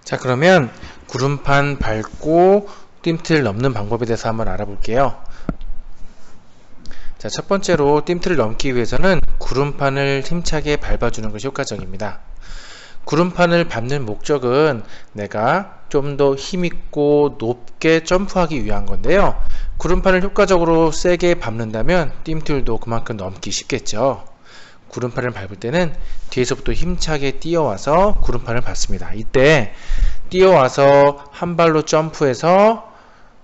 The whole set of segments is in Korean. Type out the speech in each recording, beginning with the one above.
자, 그러면 구름판 밟고 뜀틀을 넘는 방법에 대해서 한번 알아볼게요. 자, 첫 번째로 뜀틀을 넘기 위해서는 구름판을 힘차게 밟아주는 것이 효과적입니다. 구름판을 밟는 목적은 내가 좀 더 힘있고 높게 점프하기 위한 건데요. 구름판을 효과적으로 세게 밟는다면 뜀틀도 그만큼 넘기 쉽겠죠. 구름판을 밟을 때는 뒤에서부터 힘차게 뛰어와서 구름판을 밟습니다. 이때 뛰어와서 한 발로 점프해서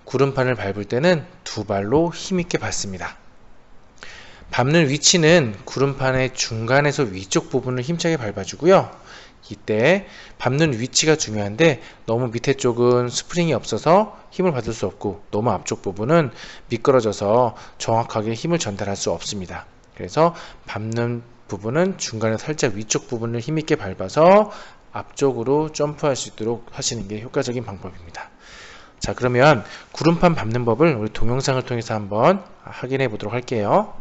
구름판을 밟을 때는 두 발로 힘있게 밟습니다. 밟는 위치는 구름판의 중간에서 위쪽 부분을 힘차게 밟아주고요. 이때 밟는 위치가 중요한데 너무 밑에 쪽은 스프링이 없어서 힘을 받을 수 없고 너무 앞쪽 부분은 미끄러져서 정확하게 힘을 전달할 수 없습니다. 그래서 밟는 부분은 중간에 살짝 위쪽 부분을 힘있게 밟아서 앞쪽으로 점프할 수 있도록 하시는 게 효과적인 방법입니다. 자, 그러면 구름판 밟는 법을 우리 동영상을 통해서 한번 확인해 보도록 할게요.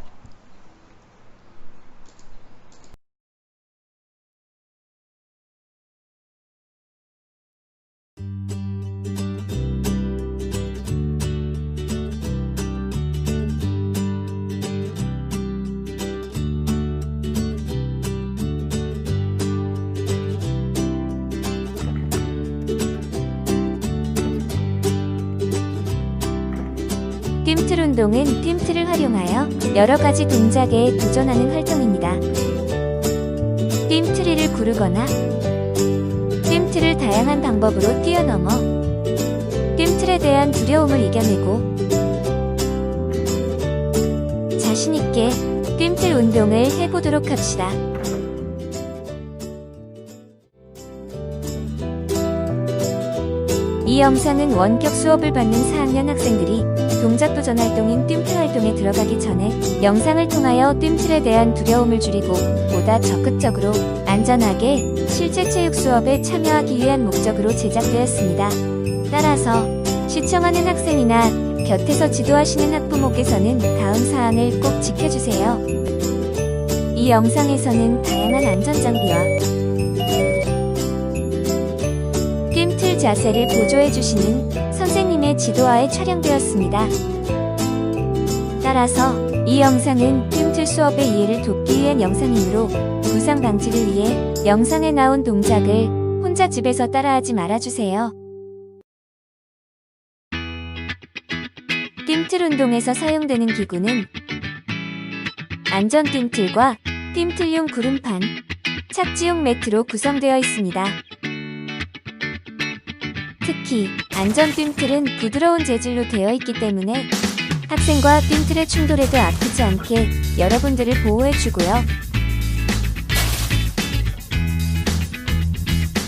뜀틀 운동은 뜀틀을 활용하여 여러가지 동작에 도전하는 활동입니다. 뜀트리를 구르거나 뜀틀을 다양한 방법으로 뛰어넘어 뜀틀에 대한 두려움을 이겨내고 자신있게 뜀틀 운동을 해보도록 합시다. 이 영상은 원격 수업을 받는 4학년 학생들이 동작 도전 활동인 뜀틀 활동에 들어가기 전에 영상을 통하여 뜀틀에 대한 두려움을 줄이고 보다 적극적으로 안전하게 실제 체육 수업에 참여하기 위한 목적으로 제작되었습니다. 따라서 시청하는 학생이나 곁에서 지도하시는 학부모께서는 다음 사항을 꼭 지켜주세요. 이 영상에서는 다양한 안전장비와 뜀틀 자세를 보조해주시는 선생님의 지도하에 촬영되었습니다. 따라서 이 영상은 뜀틀 수업의 이해를 돕기 위한 영상이므로 부상 방지를 위해 영상에 나온 동작을 혼자 집에서 따라하지 말아주세요. 뜀틀 운동에서 사용되는 기구는 안전 뜀틀과 뜀틀용 구름판, 착지용 매트로 구성되어 있습니다. 특히 안전 뜀틀은 부드러운 재질로 되어 있기 때문에 학생과 뜀틀의 충돌에도 아프지 않게 여러분들을 보호해주고요.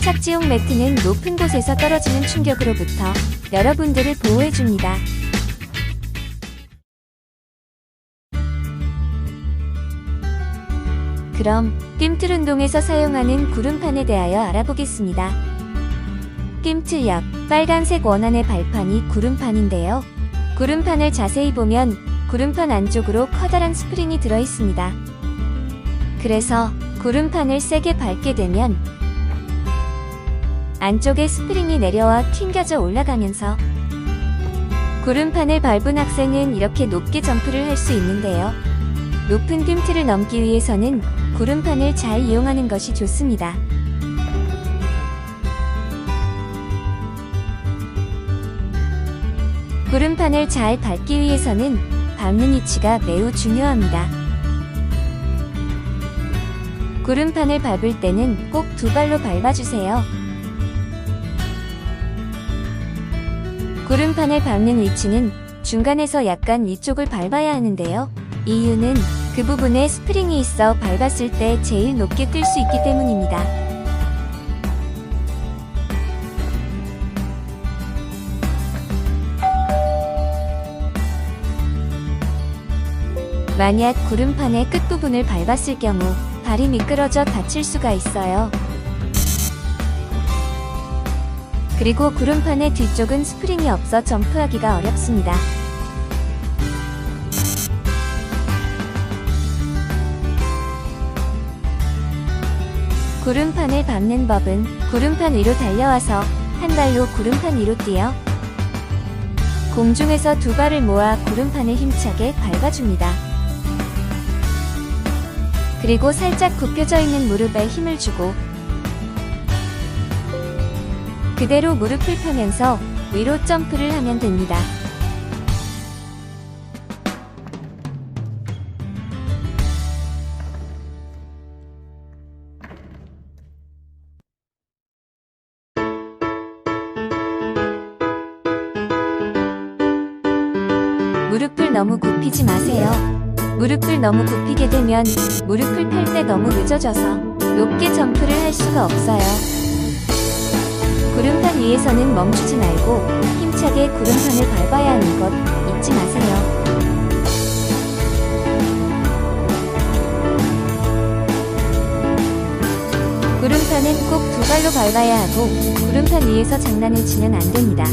착지용 매트는 높은 곳에서 떨어지는 충격으로부터 여러분들을 보호해줍니다. 그럼 뜀틀 운동에서 사용하는 구름판에 대하여 알아보겠습니다. 뜀틀 옆 빨간색 원안의 발판이 구름판인데요. 구름판을 자세히 보면 구름판 안쪽으로 커다란 스프링이 들어있습니다. 그래서 구름판을 세게 밟게 되면 안쪽에 스프링이 내려와 튕겨져 올라가면서 구름판을 밟은 학생은 이렇게 높게 점프를 할 수 있는데요. 높은 뜀틀을 넘기 위해서는 구름판을 잘 이용하는 것이 좋습니다. 구름판을 잘 밟기 위해서는 밟는 위치가 매우 중요합니다. 구름판을 밟을 때는 꼭 두 발로 밟아주세요. 구름판을 밟는 위치는 중간에서 약간 위쪽을 밟아야 하는데요. 이유는 그 부분에 스프링이 있어 밟았을 때 제일 높게 뜰 수 있기 때문입니다. 만약 구름판의 끝부분을 밟았을 경우 발이 미끄러져 다칠 수가 있어요. 그리고 구름판의 뒤쪽은 스프링이 없어 점프하기가 어렵습니다. 구름판을 밟는 법은 구름판 위로 달려와서 한 발로 구름판 위로 뛰어 공중에서 두 발을 모아 구름판을 힘차게 밟아줍니다. 그리고 살짝 굽혀져 있는 무릎에 힘을 주고 그대로 무릎을 펴면서 위로 점프를 하면 됩니다. 무릎을 너무 굽히지 마세요. 무릎을 너무 굽히게 되면 무릎을 펼 때 너무 늦어져서 높게 점프를 할 수가 없어요. 구름판 위에서는 멈추지 말고 힘차게 구름판을 밟아야 하는 것 잊지 마세요. 구름판은 꼭 두 발로 밟아야 하고 구름판 위에서 장난을 치면 안 됩니다.